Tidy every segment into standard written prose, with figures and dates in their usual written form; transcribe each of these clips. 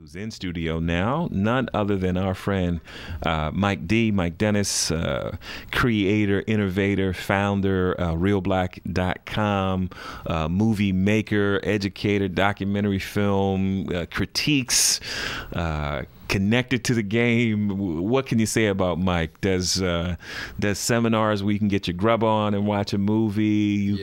who's in studio now, none other than our friend Mike Dennis, creator, innovator, founder, Reelblack.com, movie maker, educator, documentary film, critiques, connected to the game. What can you say about Mike? Does seminars where you can get your grub on and watch a movie.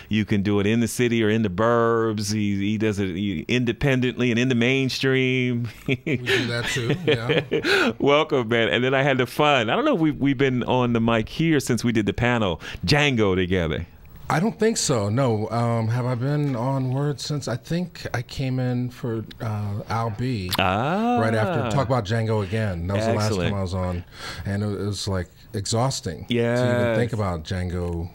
You can do it in the city or in the burbs. He does it independently and in the mainstream. We do that too. Yeah. Welcome, man. And then I had the fun. I don't know if we've been on the mic here since we did the panel Django together. I don't think so. No. Have I been on Word since? I think I came in for Al B. Right after talk about Django again. That was the last time I was on, and it was like exhausting. To even think about Django.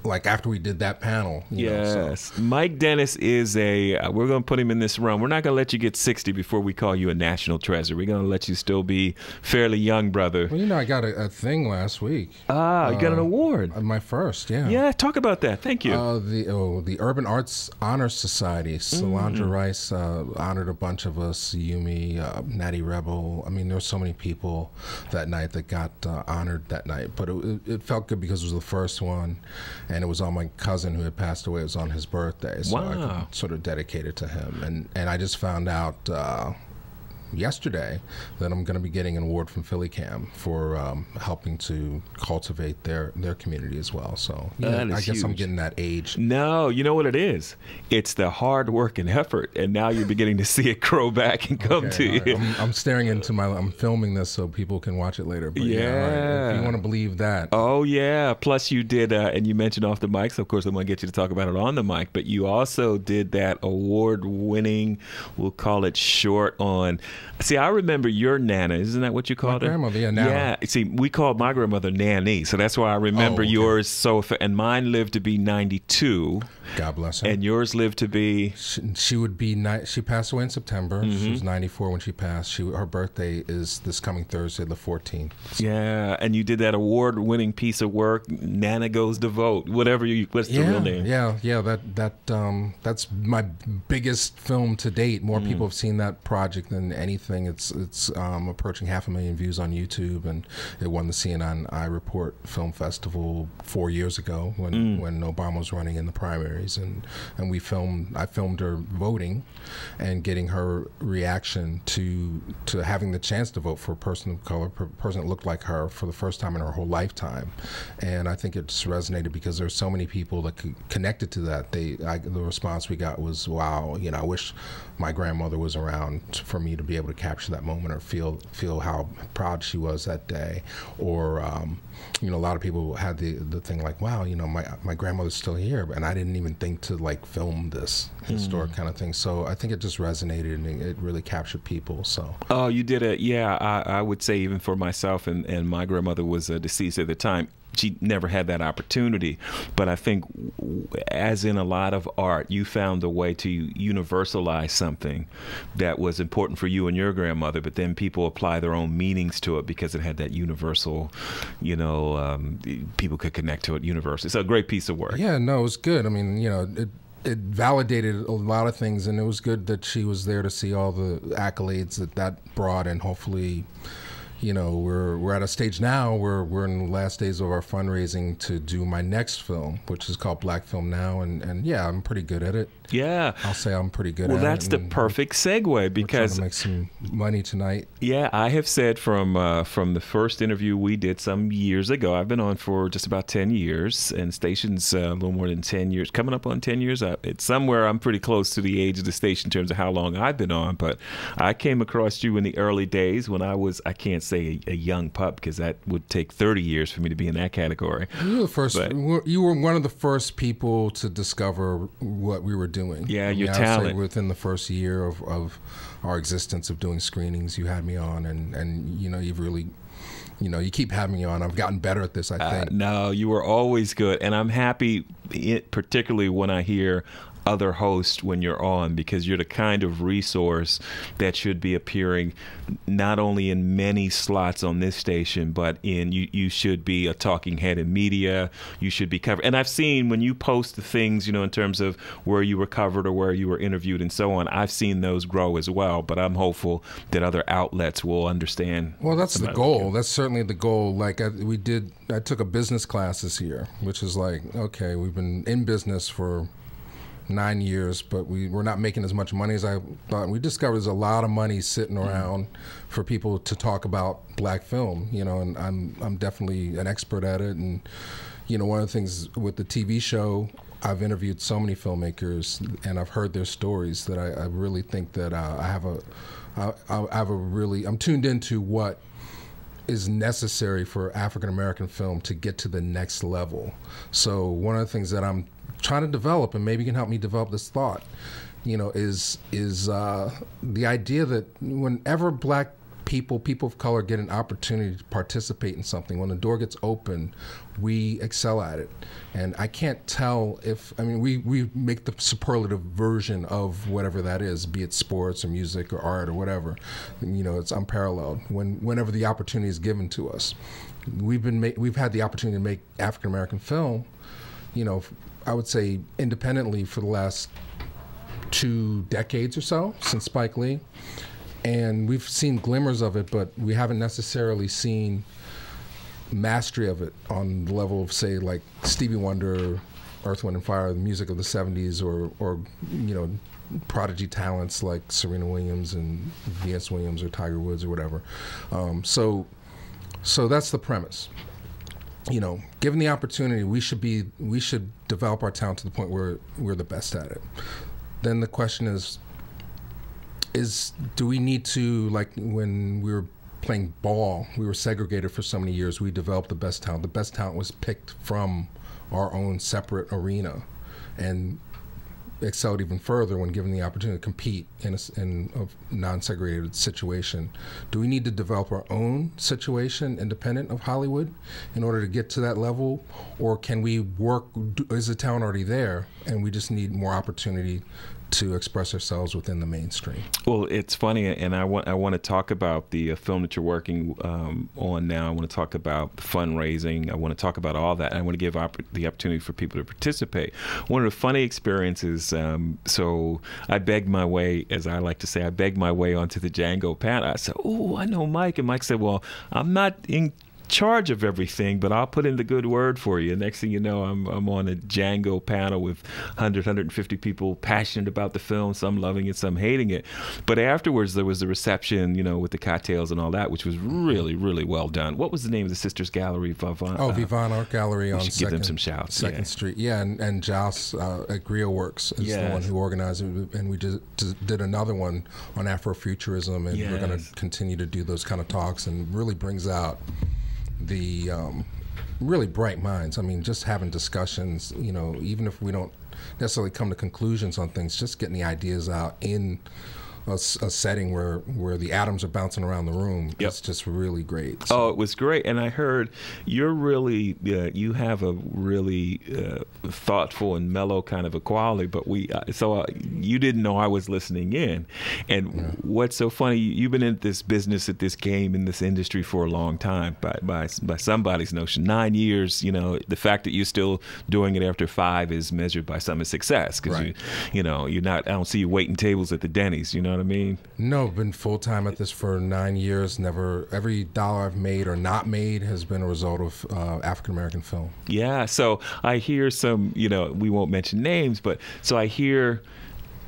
Like after we did that panel. You know, so. Mike Dennis is we're going to put him in this run. We're not going to let you get 60 before we call you a national treasure. We're going to let you still be fairly young, brother. Well, you know, I got a thing last week. You got an award. My first, yeah. Yeah, talk about that. Thank you. The Urban Arts Honor Society. Solandra Rice honored a bunch of us. Yumi, Natty Rebel. I mean, there were so many people that night that got honored that night. But it felt good because it was the first one. And it was on my cousin who had passed away. It was on his birthday, so I could sort of dedicate it to him. And I just found out yesterday that I'm going to be getting an award from PhillyCam for helping to cultivate their community as well. So yeah, I guess huge. I'm getting that age. No, you know what it is? It's the hard work and effort, and now you're beginning to see it grow back and come to you. I'm staring into I'm filming this so people can watch it later. But yeah, if you want to believe that. Oh yeah. Plus you did, and you mentioned off the mic, so of course I'm going to get you to talk about it on the mic. But you also did that award-winning, we'll call it short on. See, I remember your Nana. Isn't that what you called her? My grandmother, yeah, Nana. Yeah. See, we called my grandmother Nanny, so that's why I remember yours. So, and mine lived to be 92. God bless her. And yours lived to be. She would be. She passed away in September. She was 94 when she passed. Her birthday is this coming Thursday, the 14th. Yeah, and you did that award-winning piece of work. Nana Goes to Vote. What's the real name? Yeah. That's my biggest film to date. More people have seen that project than anything. It's approaching 500,000 views on YouTube, and it won the CNN iReport Film Festival 4 years ago when Obama was running in the primary. And I filmed her voting and getting her reaction to having the chance to vote for a person of color, a person that looked like her for the first time in her whole lifetime. And I think it just resonated because there's so many people that connected to that. The response we got was, wow, I wish my grandmother was around for me to be able to capture that moment or feel how proud she was that day. Or a lot of people had the thing like, wow, my grandmother's still here, and I didn't even think to like film this historic kind of thing. So I think it just resonated and it really captured people. So you did it. Yeah, I would say even for myself, and my grandmother was deceased at the time. She never had that opportunity, but I think as in a lot of art, you found a way to universalize something that was important for you and your grandmother, but then people apply their own meanings to it because it had that universal, people could connect to it universally. So a great piece of work. Yeah, no, it was good. I mean, it validated a lot of things, and it was good that she was there to see all the accolades that brought, and hopefully we're at a stage now where we're in the last days of our fundraising to do my next film, which is called Black Film Now, and yeah, I'm pretty good at it. Yeah, I'll say I'm pretty good at it. Well, that's the perfect segue because we're trying to make some money tonight. Yeah, I have said from the first interview we did some years ago. I've been on for just about 10 years, and station's a little more than 10 years, coming up on 10 years. It's somewhere I'm pretty close to the age of the station in terms of how long I've been on. But I came across you in the early days when I can't say a young pup because that would take 30 years for me to be in that category. You were the first. You were one of the first people to discover what we were doing. Yeah, your talent. I would say within the first year of our existence of doing screenings, you had me on, and you've really. You keep having me on. I've gotten better at this, I think. No, you were always good, and I'm happy, particularly when I hear other hosts when you're on, because you're the kind of resource that should be appearing not only in many slots on this station, but you should be a talking head in media. You should be covered. And I've seen when you post the things, in terms of where you were covered or where you were interviewed and so on, I've seen those grow as well. But I'm hopeful that other outlets will understand. Well, that's the goal. That's certainly the goal. Like I took a business class this year, which is like, okay, we've been in business for 9 years, but we're not making as much money as I thought. We discovered there's a lot of money sitting around for people to talk about black film, and I'm definitely an expert at it. And one of the things with the TV show, I've interviewed so many filmmakers and I've heard their stories that I really think that I'm tuned into what is necessary for African American film to get to the next level. So one of the things that I'm trying to develop, and maybe you can help me develop this thought, is the idea that whenever black people of color get an opportunity to participate in something, when the door gets open, we excel at it. And I can't tell we make the superlative version of whatever that is, be it sports or music or art or whatever. It's unparalleled whenever the opportunity is given to us. We've had the opportunity to make African American film, I would say independently for the last 2 decades or so, since Spike Lee. And we've seen glimmers of it, but we haven't necessarily seen mastery of it on the level of, say, like Stevie Wonder, Earth, Wind & Fire, the music of the 70s, or prodigy talents like Serena Williams and V.S. Williams or Tiger Woods or whatever. So that's the premise. Given the opportunity, we should develop our talent to the point where we're the best at it. Then the question is do we need to, like when we were playing ball, we were segregated for so many years, we developed the best talent. The best talent was picked from our own separate arena and excelled even further when given the opportunity to compete in a non-segregated situation. Do we need to develop our own situation independent of Hollywood in order to get to that level? Or can we is the talent already there and we just need more opportunity to express ourselves within the mainstream? Well, it's funny, and I want to talk about the film that you're working on now. I want to talk about fundraising. I want to talk about all that. I want to give the opportunity for people to participate. One of the funny experiences, so I begged my way, as I like to say, onto the Django panel. I said, "Oh, I know Mike," and Mike said, "Well, I'm not in charge of everything, but I'll put in the good word for you." Next thing you know, I'm on a Django panel with 150 people passionate about the film, some loving it, some hating it. But afterwards, there was the reception, with the cocktails and all that, which was really, really well done. What was the name of the Sisters Gallery? DeVon Art Gallery on give them some shouts. Second Street. Yeah, and Joss at Griot Works is the one who organized it, and we just did another one on Afrofuturism, and we're going to continue to do those kind of talks, and really brings out the really bright minds. I mean, just having discussions, even if we don't necessarily come to conclusions on things, just getting the ideas out in a setting where the atoms are bouncing around the room. Yep. It's just really great. So. Oh, it was great. And I heard you're really, you have a really thoughtful and mellow kind of a quality, but you didn't know I was listening in. And what's so funny, you've been in this business, at this game, in this industry for a long time, by somebody's notion. 9 years, the fact that you're still doing it after 5 is measured by some success, because you're not, I don't see you waiting tables at the Denny's, what I mean? No, I've been full-time at this for 9 years. Every dollar I've made or not made has been a result of African-American film. Yeah, so I hear some, we won't mention names, but so I hear,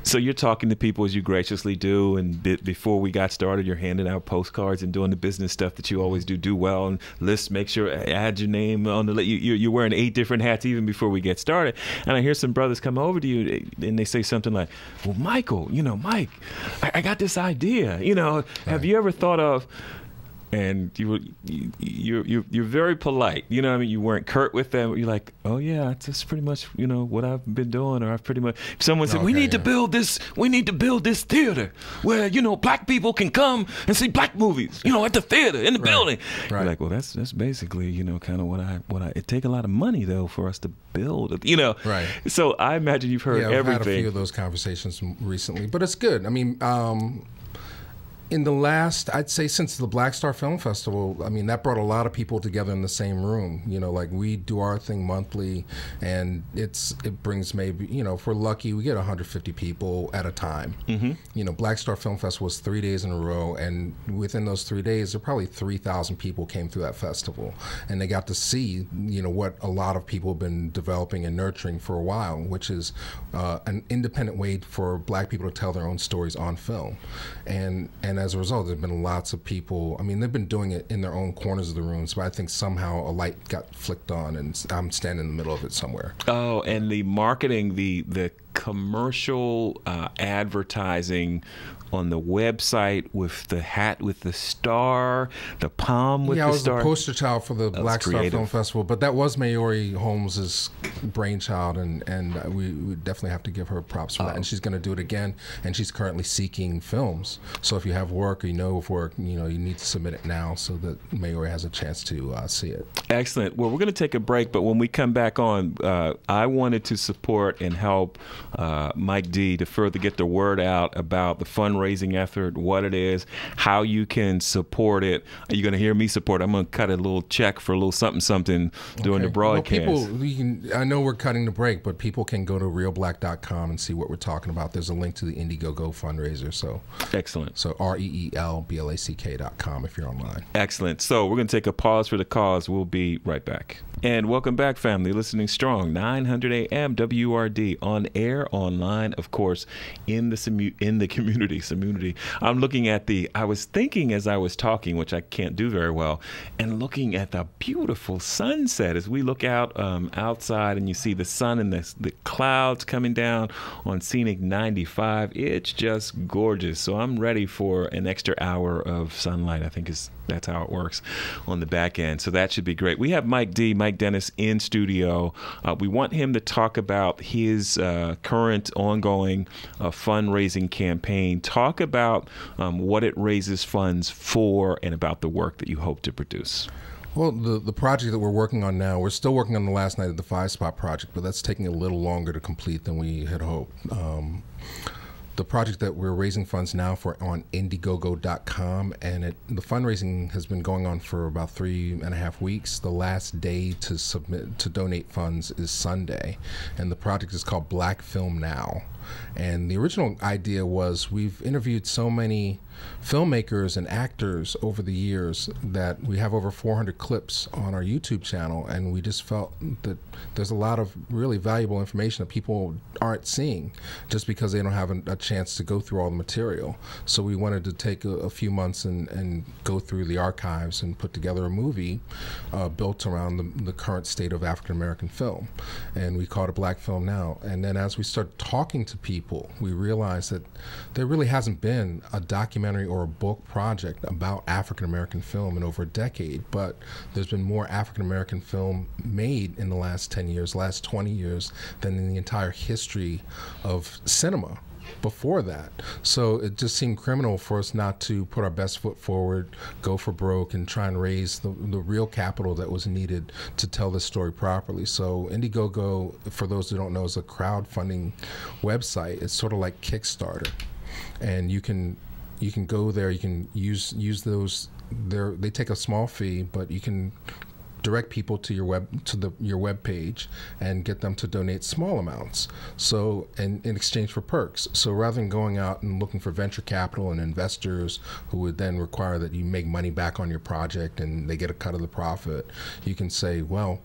so you're talking to people as you graciously do, and before we got started, you're handing out postcards and doing the business stuff that you always do well, and list, make sure, add your name on the list. You're wearing 8 different hats even before we get started. And I hear some brothers come over to you and they say something like, "Well, Michael, Mike, I got this idea. Have you ever thought of and you're very polite. You know what I mean? You weren't curt with them. You're like, oh yeah, that's pretty much what I've been doing, or I've pretty much. If someone said, we need to build this theater where black people can come and see black movies. At the theater in the building. Right. You're like, well, that's basically kind of what I. It take a lot of money though for us to build. Right. So I imagine you've heard everything. I've had a few of those conversations recently, but it's good. I mean, in the last, I'd say since the Black Star Film Festival, I mean, that brought a lot of people together in the same room. Like we do our thing monthly, and it brings maybe, if we're lucky, we get 150 people at a time. Mm-hmm. Black Star Film Festival was 3 days in a row, and within those 3 days, there probably 3,000 people came through that festival, and they got to see, what a lot of people have been developing and nurturing for a while, which is an independent way for black people to tell their own stories on film, and as a result, there's been lots of people. I mean, they've been doing it in their own corners of the rooms, but I think somehow a light got flicked on, and I'm standing in the middle of it somewhere. Oh, and the marketing, the commercial advertising on the website with the hat with the star, the palm with the star. Yeah, I was the poster child for the Black Star Film Festival, but that was Maori Holmes's brainchild, and we definitely have to give her props for that. And she's going to do it again, and she's currently seeking films. So if you have work or you know of work, you need to submit it now so that Maori has a chance to see it. Excellent. Well, we're going to take a break, but when we come back on, I wanted to support and help Mike D to further get the word out about the fundraising effort, what it is, how you can support it. You're going to hear me support it. I'm going to cut a little check for a little something during the broadcast. Well, I know we're cutting the break, but people can go to Reelblack.com and see what we're talking about. There's a link to the IndieGoGo fundraiser. So excellent. So ReelBlack.com if you're online. Excellent. So we're going to take a pause for the cause. We'll be right back. And welcome back, family. Listening strong, 900 AM WURD, on air, online, of course, in the community. I'm looking at I was thinking as I was talking, which I can't do very well, and looking at the beautiful sunset as we look out outside, and you see the sun and the clouds coming down on scenic 95. It's just gorgeous. So I'm ready for an extra hour of sunlight. I think that's how it works on the back end. So that should be great. We have Mike Dennis in studio. We want him to talk about his current ongoing fundraising campaign, talk about what it raises funds for, and about the work that you hope to produce. Well, the project that we're working on now, we're still working on the Last Night at the Five Spot project, but that's taking a little longer to complete than we had hoped. The project that we're raising funds now for on IndieGoGo.com, and the fundraising has been going on for about 3.5 weeks. The last day to donate funds is Sunday, and the project is called Black Film Now. And the original idea was, we've interviewed so many filmmakers and actors over the years that we have over 400 clips on our YouTube channel, and we just felt that there's a lot of really valuable information that people aren't seeing just because they don't have a chance to go through all the material. So we wanted to take a few months and go through the archives and put together a movie built around the current state of African American film, and we called it Black Film Now. And then as we started talking to people, we realized that there really hasn't been a documentary or a book project about African American film in over a decade, but there's been more African American film made in the last 10 years, last 20 years, than in the entire history of cinema before that. So it just seemed criminal for us not to put our best foot forward, go for broke, and try and raise the real capital that was needed to tell this story properly. So IndieGoGo, for those who don't know, is a crowdfunding website. It's sort of like Kickstarter, and you can go there. You can use those. They take a small fee, but you can direct people to your web page and get them to donate small amounts. So in exchange for perks. So rather than going out and looking for venture capital and investors who would then require that you make money back on your project and they get a cut of the profit, you can say, well,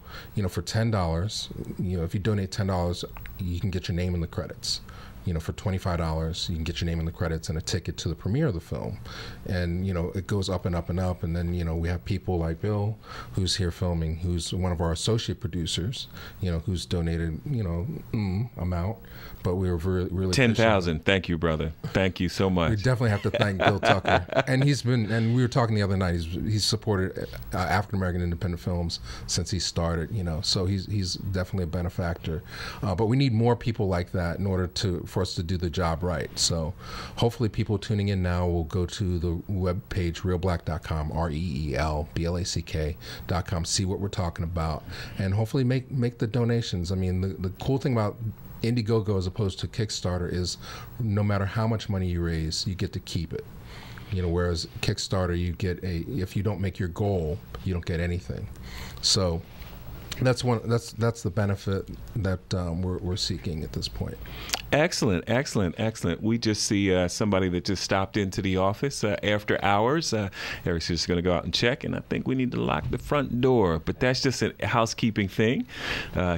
for $10, if you donate $10, you can get your name in the credits. For $25, you can get your name in the credits and a ticket to the premiere of the film. And, it goes up and up and up. And then, we have people like Bill, who's here filming, who's one of our associate producers, who's donated, amount. But we were really 10,000. Thank you, brother. Thank you so much. We definitely have to thank Bill Tucker. And and we were talking the other night, he's supported African American independent films since he started, so he's definitely a benefactor. But we need more people like that in order for us to do the job right. So hopefully people tuning in now will go to the webpage reelblack.com, ReelBlack.com, see what we're talking about, and hopefully make the donations. I mean, the cool thing about IndieGoGo as opposed to Kickstarter is no matter how much money you raise, you get to keep it. Whereas Kickstarter, if you don't make your goal, you don't get anything. So that's the benefit that we're seeking at this point. Excellent. We just see somebody that just stopped into the office after hours. Eric's just going to go out and check, and I think we need to lock the front door. But that's just a housekeeping thing,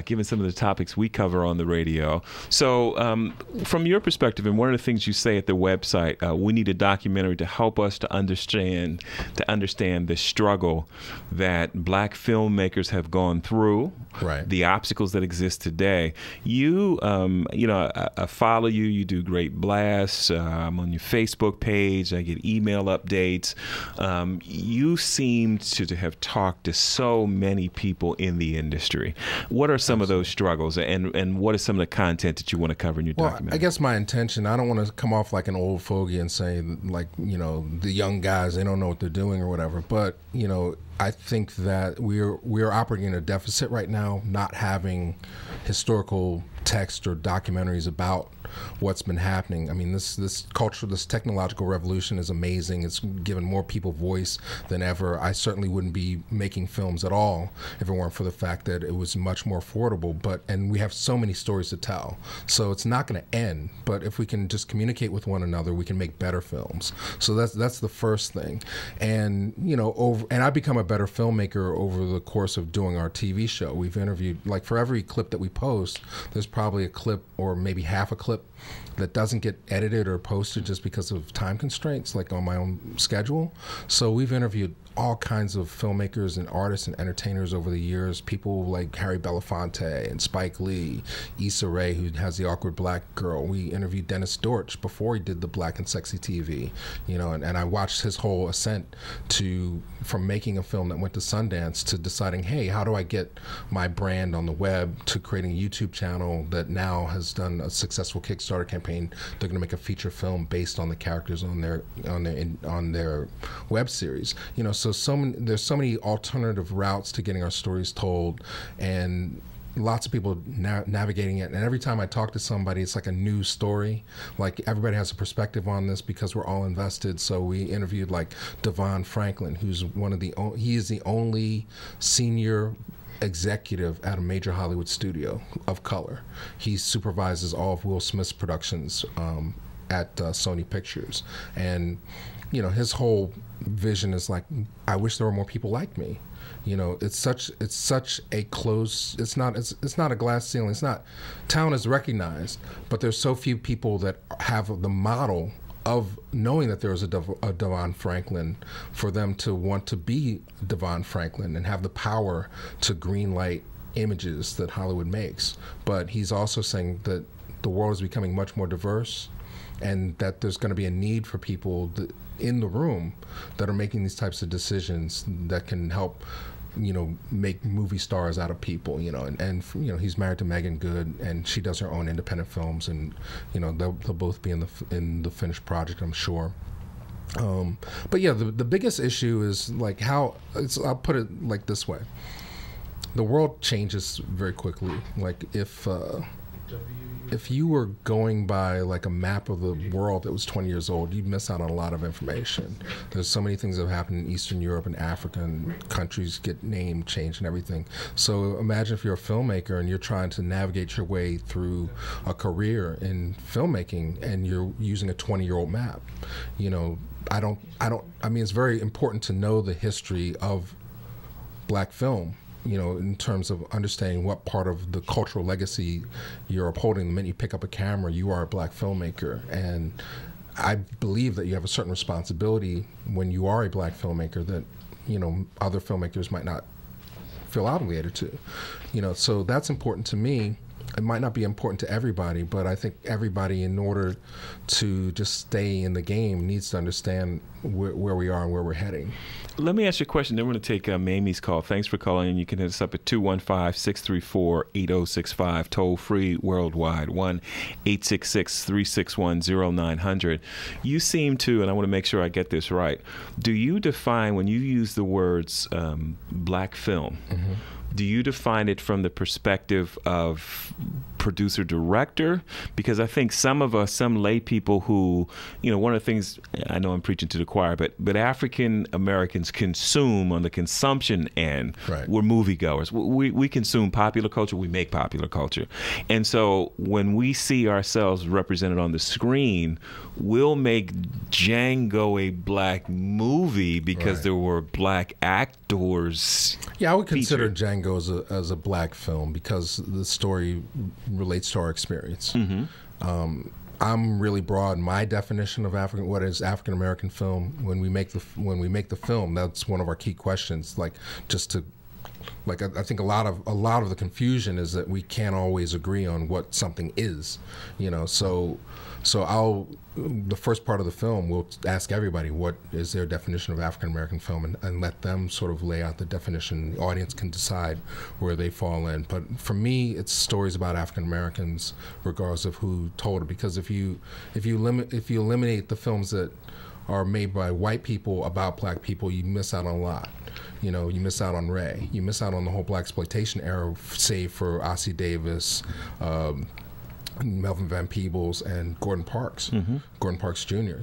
given some of the topics we cover on the radio. So from your perspective, and one of the things you say at the website, we need a documentary to help us to understand the struggle that Black filmmakers have gone through, right? The obstacles that exist today. I follow you. You do great blasts. I'm on your Facebook page. I get email updates. You seem to have talked to so many people in the industry. What are some of those struggles, and what is some of the content that you want to cover in your documentary? I guess my intention, I don't want to come off like an old fogey and say, like, the young guys, they don't know what they're doing or whatever. But, I think that we're operating in a deficit right now, not having historical text or documentaries about what's been happening. I mean, this culture, this technological revolution is amazing. It's given more people voice than ever. I certainly wouldn't be making films at all if it weren't for the fact that it was much more affordable. And we have so many stories to tell. So it's not going to end. But if we can just communicate with one another, we can make better films. So that's the first thing. And and I've become a better filmmaker over the course of doing our TV show. We've interviewed, like, for every clip that we post, there's probably a clip or maybe half a clip that doesn't get edited or posted just because of time constraints, like on my own schedule. So we've interviewed all kinds of filmmakers and artists and entertainers over the years, people like Harry Belafonte and Spike Lee, Issa Rae, who has the Awkward Black Girl. We interviewed Dennis Dortch before he did the Black and Sexy TV, and I watched his whole ascent from making a film that went to Sundance to deciding, hey, how do I get my brand on the web, to creating a YouTube channel that now has done a successful Kickstarter campaign. They're going to make a feature film based on the characters on their web series. There's so many alternative routes to getting our stories told, and lots of people navigating it. And every time I talk to somebody, it's like a new story. Like, everybody has a perspective on this because we're all invested. So we interviewed like DeVon Franklin, who's he is the only senior executive at a major Hollywood studio of color. He supervises all of Will Smith's productions at Sony Pictures, and his whole vision is like, I wish there were more people like me. It's such a close. It's not a glass ceiling. Town is recognized, but there's so few people that have the model of knowing that there is a DeVon Franklin, for them to want to be DeVon Franklin and have the power to greenlight images that Hollywood makes. But he's also saying that the world is becoming much more diverse, and that there's going to be a need for people in the room that are making these types of decisions that can help make movie stars out of people, and he's married to Megan Good, and she does her own independent films, and they'll both be in the finished project, I'm sure. But yeah, the biggest issue is like I'll put it like this way: the world changes very quickly. Like, if you were going by like a map of the world that was 20 years old, you'd miss out on a lot of information. There's so many things that have happened in Eastern Europe and Africa, and countries get named, changed, and everything. So imagine if you're a filmmaker and you're trying to navigate your way through a career in filmmaking, and you're using a 20-year-old map. I mean, it's very important to know the history of Black film. in terms of understanding what part of the cultural legacy you're upholding. The minute you pick up a camera, you are a black filmmaker. And I believe that you have a certain responsibility when you are a black filmmaker that, other filmmakers might not feel obligated to. So that's important to me. It might not be important to everybody, but I think everybody, in order to just stay in the game, needs to understand where we are and where we're heading. Let me ask you a question. Then we're going to take Mamie's call. Thanks for calling in. You can hit us up at 215-634-8065, toll free worldwide, 1-866-361-0900. You seem to, and I want to make sure I get this right, do you define, when you use the words black film, mm-hmm. do you define it from the perspective of producer director? Because I think some of us, some lay people who, one of the things, I know I'm preaching to the choir, but African Americans consume on the consumption end. Right. We're moviegoers. We consume popular culture. We make popular culture. And so when we see ourselves represented on the screen, we'll make Django a black movie because there were black actors. Yeah, I would consider featured. Django as a black film because the story relates to our experience. Mm-hmm. I'm really broad. My definition of what is African American film. When we make the film, that's one of our key questions. I think a lot of the confusion is that we can't always agree on what something is. So the first part of the film, we'll ask everybody what is their definition of African American film, and let them sort of lay out the definition. The audience can decide where they fall in. But for me, it's stories about African Americans, regardless of who told it. Because if you eliminate the films that are made by white people about black people, you miss out on a lot. You miss out on Ray. You miss out on the whole blaxploitation era, save for Ossie Davis, Melvin Van Peebles, and Gordon Parks, mm-hmm. Gordon Parks Jr.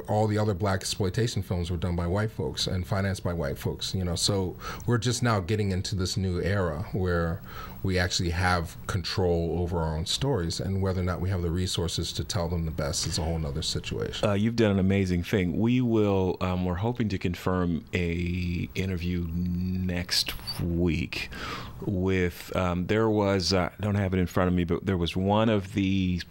All the other blaxploitation films were done by white folks and financed by white folks. So we're just now getting into this new era where we actually have control over our own stories, and whether or not we have the resources to tell them the best is a whole other situation. You've done an amazing thing. We will. We're hoping to confirm a interview next week with. There was. I don't have it in front of me, but there was one of the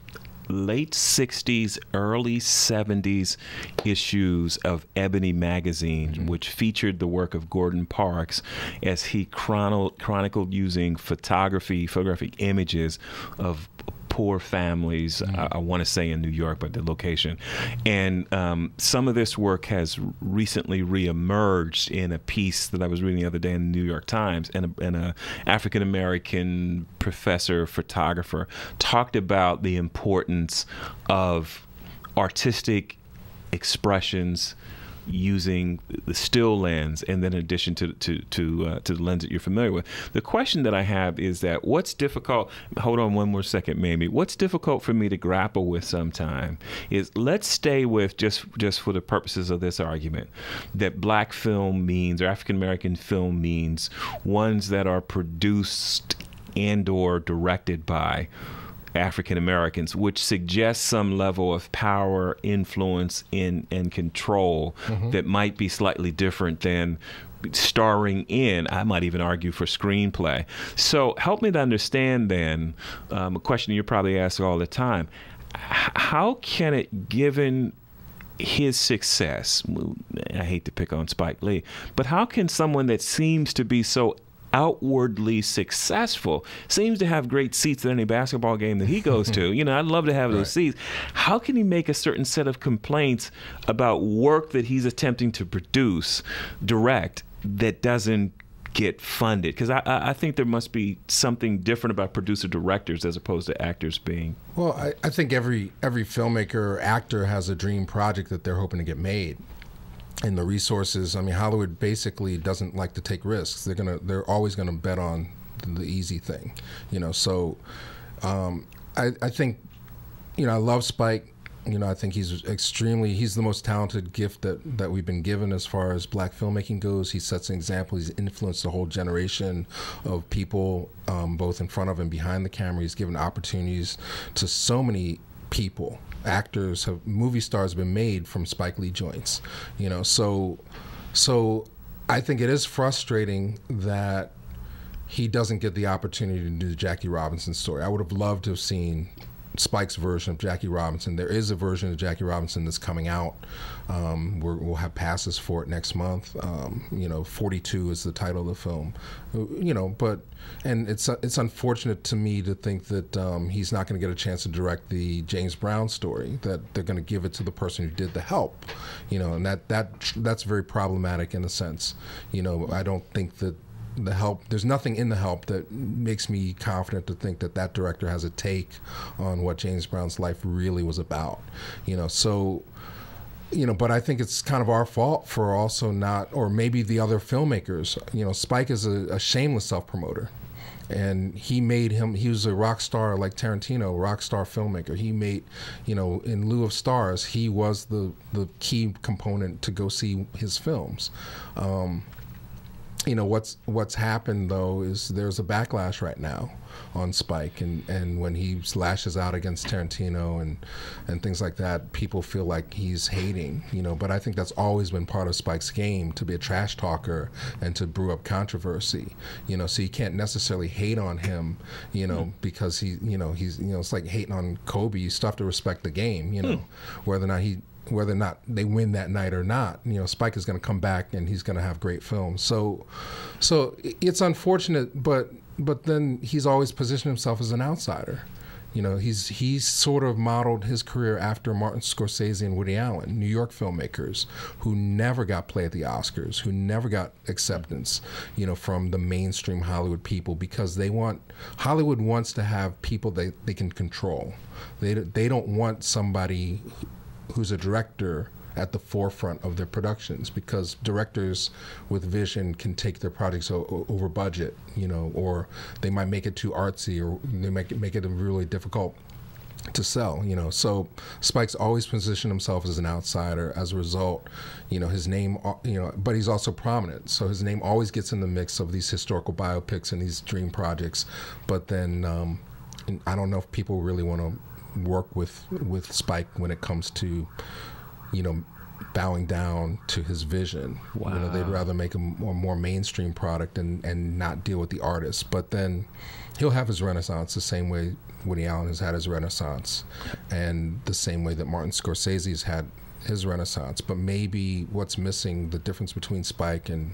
late 60s, early 70s issues of Ebony magazine, mm-hmm. which featured the work of Gordon Parks as he chronicled using photographic images of poor families, mm-hmm. I want to say in New York, but the location. And some of this work has recently reemerged in a piece that I was reading the other day in the New York Times, and a African-American professor, photographer, talked about the importance of artistic expressions using the still lens, and then in addition to the lens that you're familiar with. The question that I have is that what's difficult, hold on one more second, Mamie, what's difficult for me to grapple with sometime is, let's stay with, just for the purposes of this argument, that black film means, or African American film means, ones that are produced and or directed by African Americans, which suggests some level of power, influence, and control, mm-hmm. that might be slightly different than starring in, I might even argue, for screenplay. So help me to understand then, a question you're probably asked all the time, how can it, given his success, I hate to pick on Spike Lee, but how can someone that seems to be so outwardly successful, seems to have great seats at any basketball game that he goes to, I'd love to have those seats, how can he make a certain set of complaints about work that he's attempting to direct, that doesn't get funded? Because I think there must be something different about producer directors as opposed to actors being. Well, I think every filmmaker or actor has a dream project that they're hoping to get made. And the resources, Hollywood basically doesn't like to take risks. They're always gonna bet on the easy thing, So I think, I love Spike. I think he's the most talented gift that we've been given as far as black filmmaking goes. He sets an example. He's influenced a whole generation of people, both in front of and behind the camera. He's given opportunities to so many people. Movie stars have been made from Spike Lee joints, So I think it is frustrating that he doesn't get the opportunity to do the Jackie Robinson story. I would have loved to have seen Spike's version of Jackie Robinson. There is a version of Jackie Robinson that's coming out. We'll have passes for it next month. 42 is the title of the film. And it's unfortunate to me to think that he's not going to get a chance to direct the James Brown story. That they're going to give it to the person who did The Help. And that's very problematic in a sense. I don't think that The Help, there's nothing in The Help that makes me confident to think that that director has a take on what James Brown's life really was about. But I think it's kind of our fault for also not, or maybe the other filmmakers. Spike is a shameless self-promoter. And he was a rock star like Tarantino, rock star filmmaker. He made, in lieu of stars, he was the key component to go see his films. What's happened though is there's a backlash right now on Spike, and when he lashes out against Tarantino and things like that, people feel like he's hating, but I think that's always been part of Spike's game, to be a trash talker and to brew up controversy, so you can't necessarily hate on him, because he's it's like hating on Kobe. You still have to respect the game, whether or not they win that night or not. Spike is going to come back and he's going to have great films. So it's unfortunate, but then he's always positioned himself as an outsider. He's sort of modeled his career after Martin Scorsese and Woody Allen, New York filmmakers who never got play at the Oscars, who never got acceptance, from the mainstream Hollywood people, because Hollywood wants to have people they can control. They don't want somebody who's a director at the forefront of their productions, because directors with vision can take their projects over budget, or they might make it too artsy, or they make it really difficult to sell, So Spike's always positioned himself as an outsider. As a result, his name, but he's also prominent, so his name always gets in the mix of these historical biopics and these dream projects. But then I don't know if people really want to work with Spike when it comes to bowing down to his vision. Wow. They'd rather make a more mainstream product and not deal with the artist. But then he'll have his renaissance the same way Woody Allen has had his renaissance, and the same way that Martin Scorsese's had his renaissance. But maybe what's missing, the difference between Spike and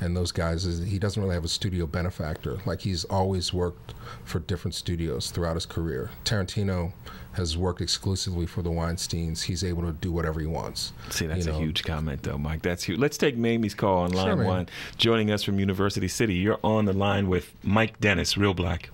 those guys, is he doesn't really have a studio benefactor. Like, he's always worked for different studios throughout his career. Tarantino has worked exclusively for the Weinsteins. He's able to do whatever he wants. See, that's a huge comment, though, Mike. That's huge. Let's take Mamie's call on line one. Joining us from University City, you're on the line with Mike Dennis, Reelblack.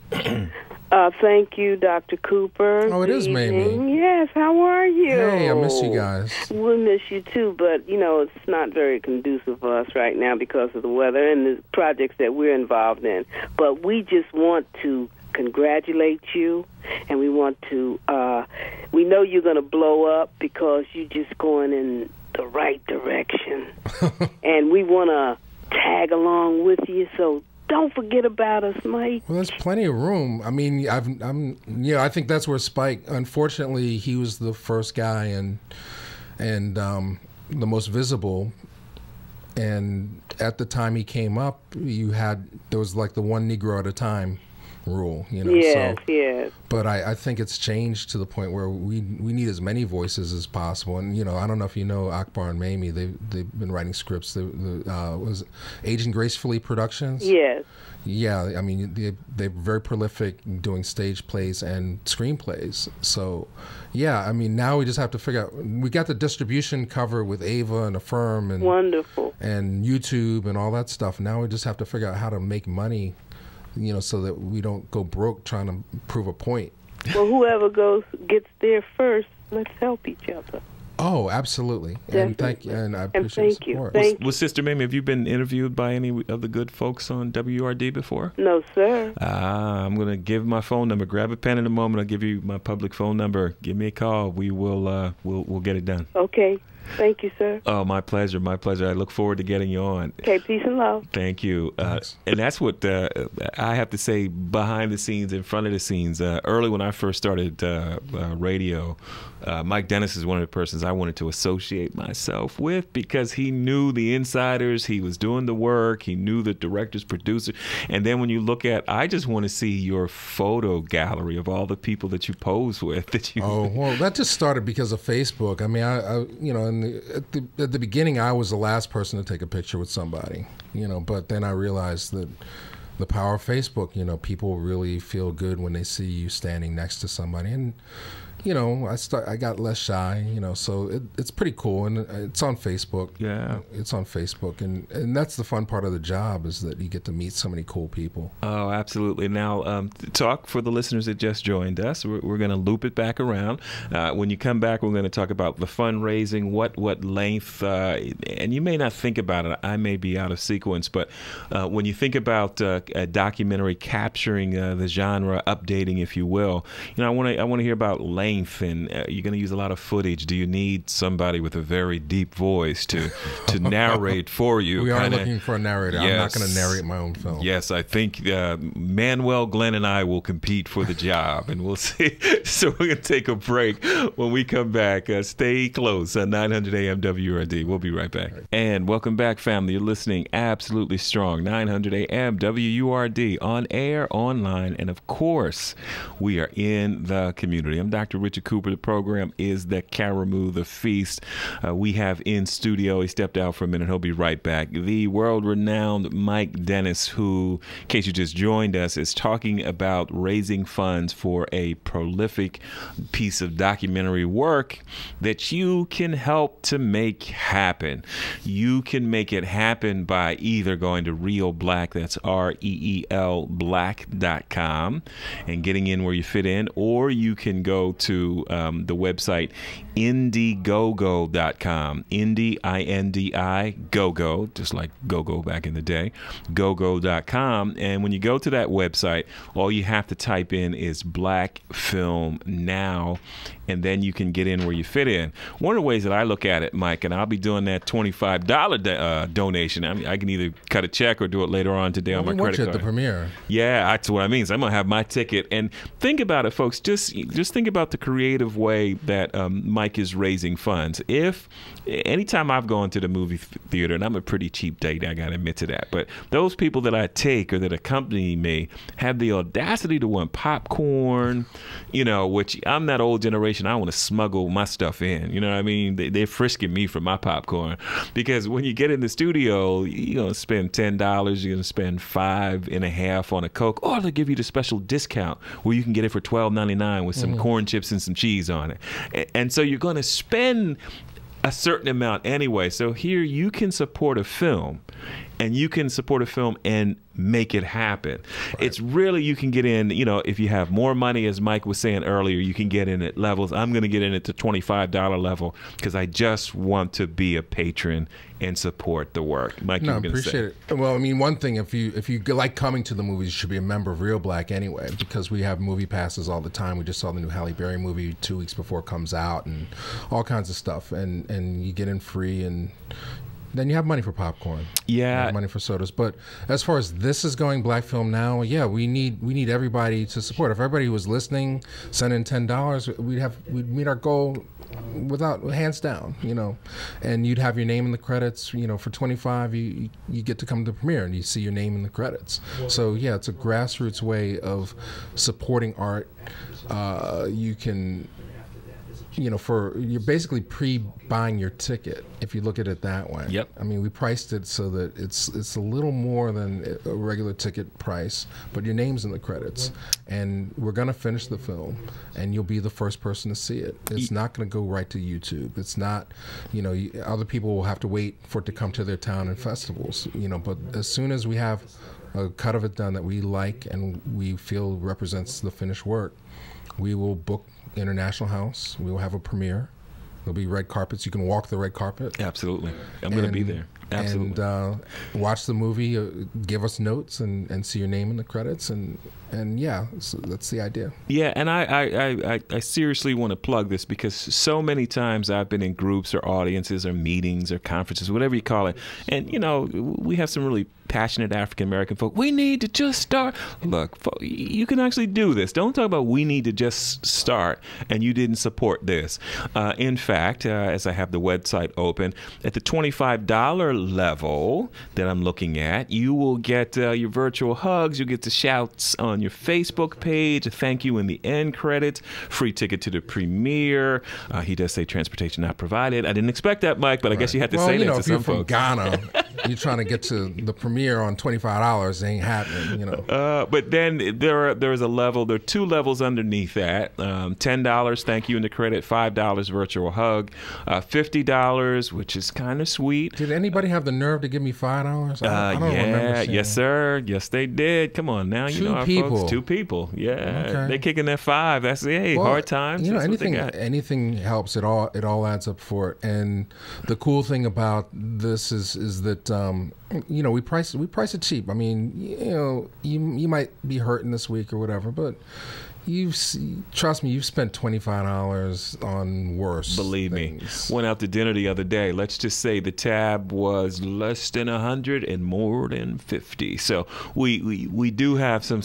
Thank you, Dr. Cooper. Oh, it is Mamie. Yes, how are you? Hey, I miss you guys. We miss you too, but it's not very conducive for us right now because of the weather and the projects that we're involved in. But we just want to congratulate you, and we want to, we know you're going to blow up because you're just going in the right direction. And we want to tag along with you, so don't forget about us, Mike. Well, there's plenty of room. I mean, I think that's where Spike, unfortunately, he was the first guy and the most visible. And at the time he came up, there was like the one Negro at a time rule, Yes, yes. But I think it's changed to the point where we need as many voices as possible. And I don't know if you know Akbar and Mamie. They've been writing scripts. Was Aging Gracefully Productions? Yes. Yeah, I mean they're very prolific doing stage plays and screenplays. So, yeah, I mean now we just have to figure out. We got the distribution cover with Ava and Affirm and wonderful and YouTube and all that stuff. Now we just have to figure out how to make money, so that we don't go broke trying to prove a point. Well, whoever gets there first, let's help each other. Oh, absolutely. Definitely. And thank you. And I appreciate the support. Thank you. Well, Sister Mamie, have you been interviewed by any of the good folks on WURD before? No, sir. I'm going to give my phone number. Grab a pen in a moment. I'll give you my public phone number. Give me a call. We will we'll get it done. Okay. Thank you, sir. Oh, my pleasure. My pleasure. I look forward to getting you on. Okay, peace and love. Thank you. And that's what I have to say behind the scenes, in front of the scenes. Early when I first started radio, Mike Dennis is one of the persons I wanted to associate myself with because he knew the insiders. He was doing the work. He knew the directors, producers. And then when you look at, I just want to see your photo gallery of all the people that you pose with. Oh, well, that just started because of Facebook. I mean, I you know, at the beginning, I was the last person to take a picture with somebody, you know, but then I realized that the power of Facebook, you know, people really feel good when they see you standing next to somebody. And you know, I got less shy, you know, so it's pretty cool, and it's on Facebook. Yeah, it's on Facebook, and that's the fun part of the job, is that you get to meet so many cool people. Oh, absolutely. Now, talk for the listeners that just joined us. We're going to loop it back around. When you come back, we're going to talk about the fundraising, what length, and you may not think about it. I may be out of sequence, but when you think about a documentary capturing the genre, updating, if you will, you know, I want to hear about length. And you're going to use a lot of footage. Do you need somebody with a very deep voice to narrate for you? We are looking for a narrator. Yes. I'm not going to narrate my own film. Yes, I think Manuel, Glenn, and I will compete for the job, and we'll see. So we're going to take a break. When we come back, stay close on 900 AM WURD. We'll be right back. And welcome back, family. You're listening Absolutely Strong, 900 AM WURD, on air, online, and of course, we are in the community. I'm Dr. Richard Cooper. The program is the Caramoo, the Feast. We have in studio, he stepped out for a minute, he'll be right back, the world-renowned Mike Dennis, who, in case you just joined us, is talking about raising funds for a prolific piece of documentary work that you can help to make happen. You can make it happen by either going to Reelblack, that's REEL black.com, and getting in where you fit in, or you can go to the website IndieGoGo.com. Indie, I-N-D-I, go-go, just like go-go back in the day, gogo.com. And when you go to that website, all you have to type in is Black Film Now, and then you can get in where you fit in. One of the ways that I look at it, Mike, and I'll be doing that $25 donation. I mean, I can either cut a check or do it later on today on my credit card. At the premiere. Yeah, that's what I mean. So I'm going to have my ticket. And think about it, folks. Just think about the creative way that Mike is raising funds. Anytime I've gone to the movie theater, and I'm a pretty cheap date, I got to admit to that, but those people that I take or that accompany me have the audacity to want popcorn, you know, which I'm that old generation. I want to smuggle my stuff in. You know what I mean? They're frisking me for my popcorn, because when you get in the studio, you're going to spend $10. You're going to spend $5.50 on a Coke, or they'll give you the special discount where you can get it for $12.99 with some corn chips and some cheese on it. And so you're going to spend a certain amount anyway. So here you can support a film, and you can support a film and make it happen. Right. It's really, you can get in, you know, if you have more money, as Mike was saying earlier, you can get in at levels. I'm going to get in at the $25 level because I just want to be a patron and support the work. Mike, no, I appreciate it. Well, I mean, one thing, if you like coming to the movies, you should be a member of Reelblack anyway, because we have movie passes all the time. We just saw the new Halle Berry movie 2 weeks before it comes out, and all kinds of stuff, and you get in free, and then you have money for popcorn. Yeah, money for sodas. But as far as this is going, Black Film Now, yeah, we need everybody to support. If everybody who was listening sent in $10, we'd meet our goal without hands down, you know. And you'd have your name in the credits. You know, for $25, you get to come to the premiere and you see your name in the credits. So yeah, it's a grassroots way of supporting art. You can, you know, you're basically pre-buying your ticket if you look at it that way. Yep. I mean, we priced it so that it's a little more than a regular ticket price, but your name's in the credits, and we're gonna finish the film, and you'll be the first person to see it. It's not gonna go right to YouTube. It's not, you know, other people will have to wait for it to come to their town and festivals, you know. But as soon as we have a cut of it done that we like and we feel represents the finished work, we will book International House. We will have a premiere. There'll be red carpets. You can walk the red carpet. Absolutely. I'm going to be there. Absolutely. And watch the movie, give us notes, and see your name in the credits, and yeah, so that's the idea. Yeah, and I seriously want to plug this, because so many times I've been in groups or audiences or meetings or conferences, whatever you call it, and we have some really passionate African American folk. We need to just start. Look, you can actually do this. Don't talk about we need to just start and you didn't support this. In fact, as I have the website open, at the $25 level that I'm looking at, you will get your virtual hugs. You'll get the shouts on your Facebook page, a thank you in the end credits, free ticket to the premiere. He does say transportation not provided. I didn't expect that, Mike, but I guess you had to say that to if you're some from folks. Ghana, you're trying to get to the premiere on $25, ain't happening, But then there's a level. There are two levels underneath that. $10, thank you in the credit. $5 virtual hug. $50, which is kind of sweet. Did anybody have the nerve to give me $5? I don't remember seeing yes, sir. Yes, they did. Come on now, Two our people. folks. Two people. Yeah, Okay. they kicking that $5. That's hard times. That's what they got. anything helps. It all adds up for it. And the cool thing about this is that we price it cheap. I mean, you might be hurting this week or whatever, but trust me, you've spent $25 on worse. Believe things. me, went out to dinner the other day. Let's just say the tab was less than 100 and more than 50. So we do have some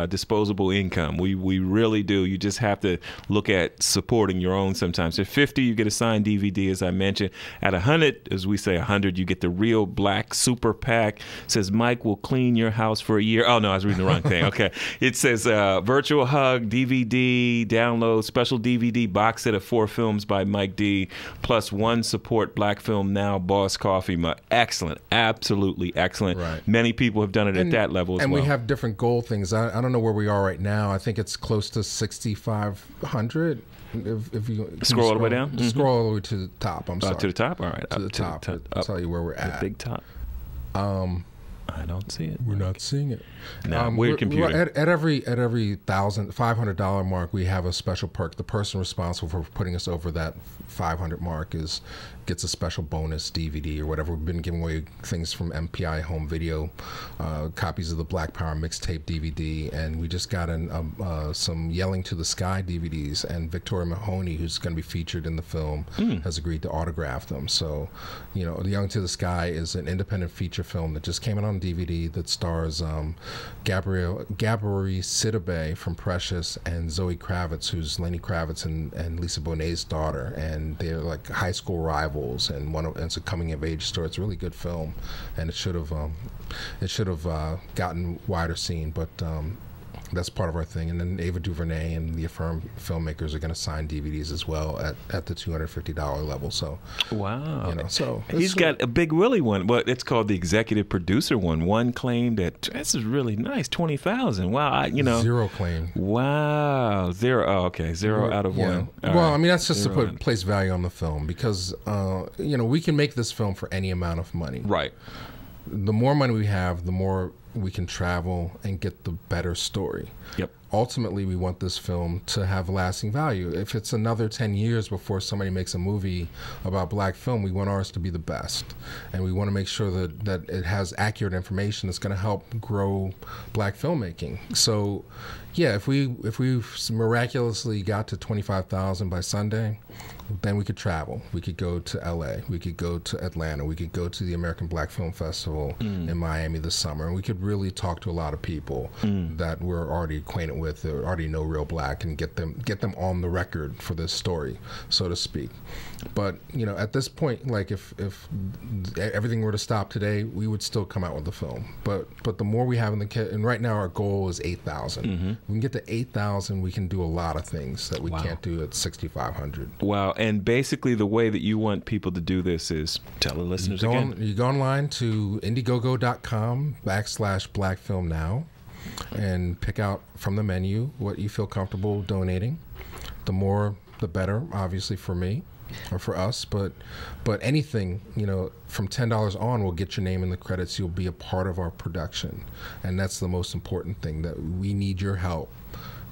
disposable income. We really do. You just have to look at supporting your own sometimes. At 50, you get a signed DVD, as I mentioned. At 100, as we say 100, you get the Reelblack Super Pack. It says Mike will clean your house for a year. Oh no, I was reading the wrong thing. Okay, it says virtual hug, DVD download, special DVD box set of 4 films by Mike D, plus 1 support Black Film Now Boss Coffee mug. Excellent, absolutely excellent. Right. Many people have done it at that level as well. And we have different goal things. I don't know where we are right now. I think it's close to 6,500. If you scroll all the way down, scroll all the way to the top. I'm sorry. To the top. All right, to the top. I'll tell you where we're at. The big top. I don't see it. We're not seeing it. No, weird computer. At every $500 mark, we have a special perk. The person responsible for putting us over that 500 mark gets a special bonus DVD or whatever. We've been giving away things from MPI Home Video, copies of the Black Power mixtape DVD, and we just got some Yelling to the Sky DVDs. And Victoria Mahoney, who's going to be featured in the film, has agreed to autograph them. So, Yelling to the Sky is an independent feature film that just came out on DVD that stars Gabri Sidibe from Precious and Zoe Kravitz, who's Lenny Kravitz and Lisa Bonet's daughter, and they're like high school rivals, and it's a coming of age story. It's a really good film, and it should have gotten wider scene, but that's part of our thing. And then Ava DuVernay and the Affirm filmmakers are going to sign DVDs as well at the $250 level. So wow, so he's got a Big Willie one. Well, it's called the executive producer one. One claimed that this is really nice, 20,000. Wow, zero claim. Wow, 0. Oh, okay, 0 out of 1. Well, right. I mean, that's just to place value on the film, because we can make this film for any amount of money. Right. The more money we have, the more we can travel and get the better story. Yep. Ultimately, we want this film to have lasting value. If it's another 10 years before somebody makes a movie about Black film, we want ours to be the best. And we want to make sure that it has accurate information that's going to help grow Black filmmaking. So, yeah, if we miraculously got to 25,000 by Sunday, then we could travel. We could go to LA. We could go to Atlanta. We could go to the American Black Film Festival in Miami this summer. And we could really talk to a lot of people that we're already acquainted with, or already know Reelblack, and get them on the record for this story, so to speak. But at this point, like if everything were to stop today, we would still come out with the film. But the more we have in the kit, and right now our goal is 8,000. We can get to 8,000, we can do a lot of things that we can't do at 6,500. Wow. And basically the way that you want people to do this is, tell the listeners again. You go online to IndieGoGo.com/BlackFilmNow and pick out from the menu what you feel comfortable donating. The more, the better, obviously, for me or for us. But anything, from $10 on will get your name in the credits. You'll be a part of our production. And that's the most important thing, that we need your help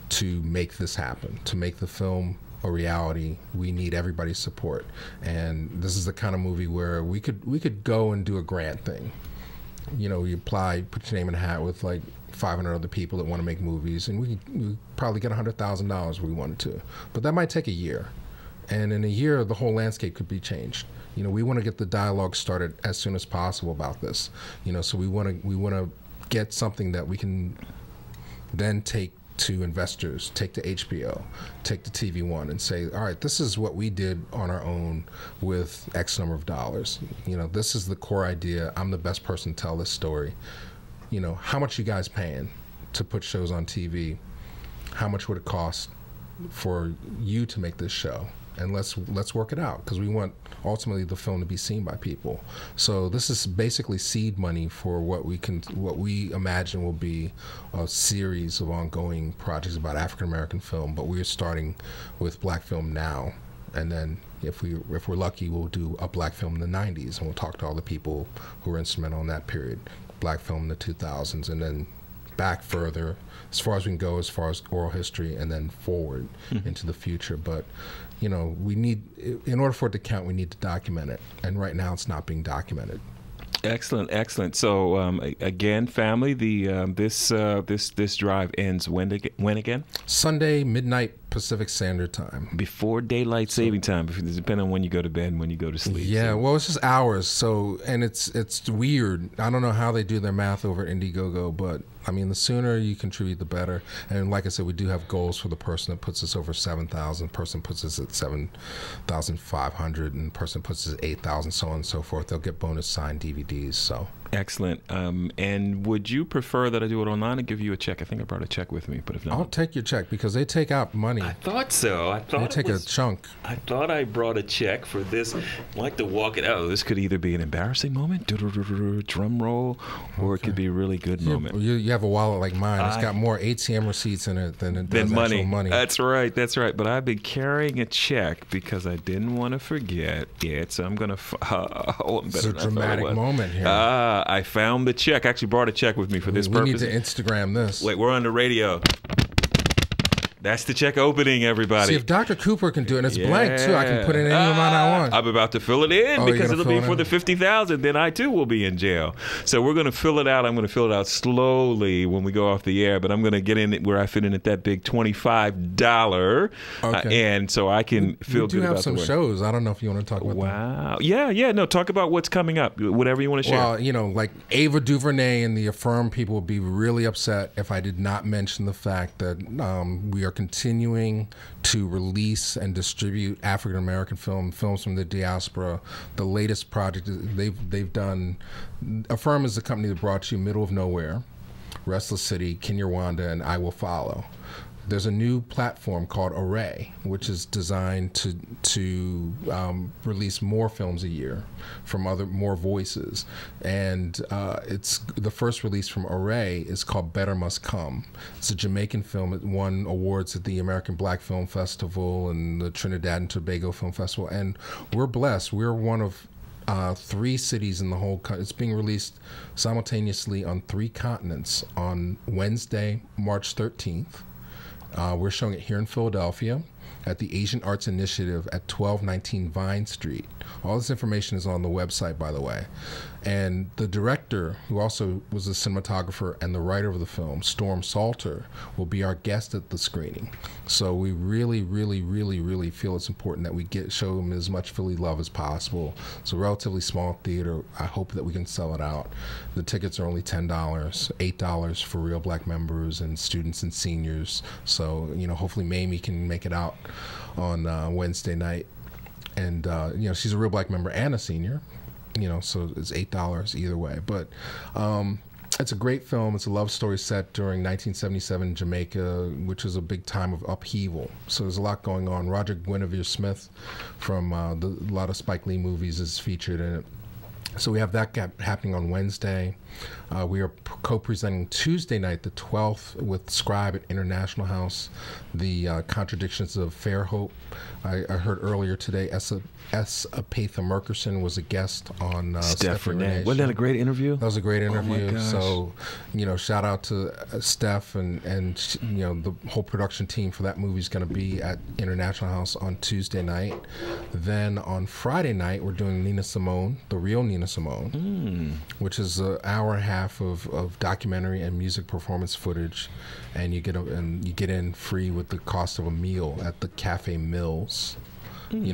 to make this happen, to make the film a reality, we need everybody's support. And this is the kind of movie where we could go and do a grant thing. You know, you apply, put your name in a hat with like 500 other people that want to make movies, and we probably get $100,000 if we wanted to. But that might take a year. And in a year, the whole landscape could be changed. You know, we want to get the dialogue started as soon as possible about this. You know, so we want to get something that we can then take to investors, take to HBO, take to TV One, and say, all right, this is what we did on our own with X number of dollars. You know, this is the core idea. I'm the best person to tell this story. You know, how much you guys paying to put shows on TV? How much would it cost for you to make this show? And let's work it out, because we want ultimately the film to be seen by people. So this is basically seed money for what we imagine will be a series of ongoing projects about African American film. But we're starting with black film now, and then if we're lucky, we'll do a black film in the '90s, and we'll talk to all the people who were instrumental in that period, black film in the 2000s, and then back further as far as we can go, as far as oral history, and then forward into the future. But you know, we need, in order for it to count, we need to document it, and right now it's not being documented. Excellent, excellent. So again, family, this drive ends when again? Sunday, midnight Pacific Standard Time. Before daylight saving time, depending on when you go to bed and when you go to sleep. Yeah, so. Well, it's just hours. So, and it's weird. I don't know how they do their math over at IndieGoGo, but I mean, the sooner you contribute, the better. And like I said, we do have goals for the person that puts us over 7,000, person puts us at 7,500, and person puts us at 8,000, so on and so forth. They'll get bonus signed DVDs. So. Excellent. And would you prefer that I do it online and give you a check? I think I brought a check with me, but if not, I'll take your check, because they take out money. I thought so. They take a chunk. I thought I brought a check for this. I like to walk it out. This could either be an embarrassing moment, drum roll, or it could be a really good moment. You have a wallet like mine. It's got more ATM receipts in it than it does money. Actual money. That's right. That's right. But I've been carrying a check because I didn't want to forget it. So I'm going to. It's a dramatic moment here. I found the check. I actually brought a check with me for this purpose. We need to Instagram this. Wait, we're on the radio. That's the check opening, everybody. See, if Dr. Cooper can do it, and it's blank too, I can put in any amount I want. I'm about to fill it in because it'll be for the 50,000. Then I too will be in jail. So we're going to fill it out. I'm going to fill it out slowly when we go off the air, but I'm going to get in it where I fit in at that big $25, and so I can feel good about the work. We do have some shows. I don't know if you want to talk about Wow. Yeah. No, talk about what's coming up. Whatever you want to share. Well, you know, like Ava DuVernay and the Affirm people would be really upset if I did not mention the fact that we are continuing to release and distribute African American films from the diaspora. The latest project they've done. Affirm is the company that brought you Middle of Nowhere, Restless City, Kinyarwanda, and I Will Follow. There's a new platform called Array, which is designed to release more films a year from more voices. And it's the first release from Array is called Better Must Come. It's a Jamaican film. It won awards at the American Black Film Festival and the Trinidad and Tobago Film Festival. And we're blessed. We're one of 3 cities in the whole country. It's being released simultaneously on 3 continents on Wednesday, March 13th. We're showing it here in Philadelphia at the Asian Arts Initiative at 1219 Vine Street. All this information is on the website, by the way. And the director, who also was the cinematographer and the writer of the film, Storm Salter, will be our guest at the screening. So we really, really, really, really feel it's important that we show them as much Philly love as possible. It's a relatively small theater. I hope that we can sell it out. The tickets are only $10, $8 for Reelblack members and students and seniors. So, you know, hopefully Mamie can make it out on Wednesday night. And, you know, she's a Reelblack member and a senior. You know, so it's $8 either way. But it's a great film. It's a love story set during 1977 Jamaica, which was a big time of upheaval. So there's a lot going on. Roger Guinevere Smith from a lot of Spike Lee movies is featured in it. So we have that happening on Wednesday. We are co-presenting Tuesday night, the 12th, with Scribe at International House, the Contradictions of Fair Hope. I heard earlier today, Essa Patha Merkerson was a guest on Steph Renee. Wasn't that a great interview? That was a great interview. Oh my gosh. So, shout out to Steph and the whole production team for that movie is going to be at International House on Tuesday night. Then on Friday night, we're doing Nina Simone, the real Nina Simone, which is an hour and a half of documentary and music performance footage, and you get in free with the cost of a meal at the Cafe Mills.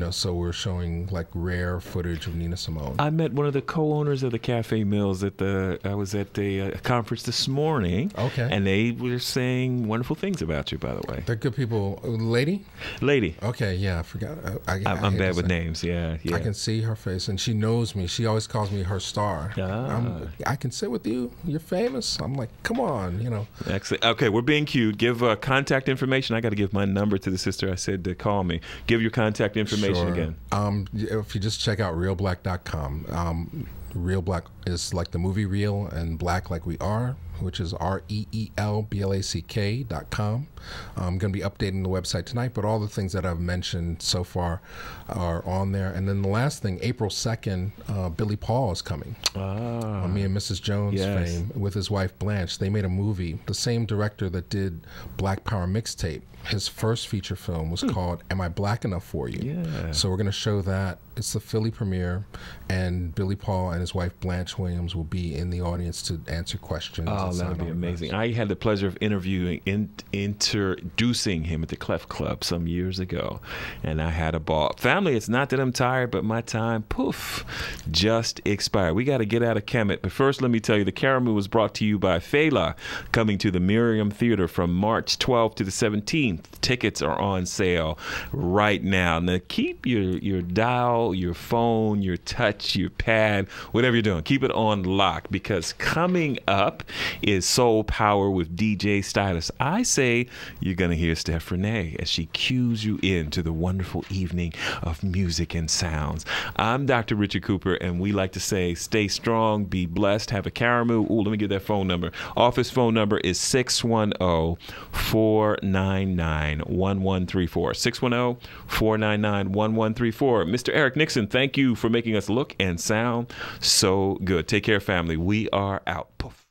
So we're showing like rare footage of Nina Simone. I met one of the co-owners of the Cafe Mills I was at the conference this morning. Okay. And they were saying wonderful things about you, by the way. They're good people. Lady? Okay, yeah, I forgot. I'm bad with names, yeah. I can see her face, and she knows me. She always calls me her star. I can sit with you. You're famous. I'm like, come on, Excellent. Okay, we're being cued. Give contact information. I got to give my number to the sister I said to call me. Give your contact information again. If you just check out Reelblack.com. Reelblack is like the movie Reel, and Black like we are, which is ReelBlack.com. I'm going to be updating the website tonight, but all the things that I've mentioned so far are on there. And then the last thing, April 2nd, Billy Paul is coming. On Me and Mrs. Jones fame with his wife Blanche. They made a movie. The same director that did Black Power Mixtape. His first feature film was called Am I Black Enough for You? Yeah. So we're going to show that. It's the Philly premiere, and Billy Paul and his wife Blanche Williams will be in the audience to answer questions. Oh, that would be amazing. I had the pleasure of introducing him at the Clef Club some years ago, and I had a ball. Family, it's not that I'm tired, but my time, just expired. We got to get out of Kemet. But first, let me tell you, the Caramoo was brought to you by Fela, coming to the Miriam Theater from March 12th to the 17th. Tickets are on sale right now. Now, keep your dial, your phone, your touch, your pad, whatever you're doing, keep it on lock, because coming up is Soul Power with DJ Stylist. I say you're going to hear Steph Renee as she cues you into the wonderful evening of music and sounds. I'm Dr. Richard Cooper, and we like to say stay strong, be blessed, have a Caramoo. Ooh, let me get that phone number. Office phone number is 610-499-1134. 610-499-1134. Mr. Eric Nixon, thank you for making us look and sound so good. Take care, family. We are out. Poof.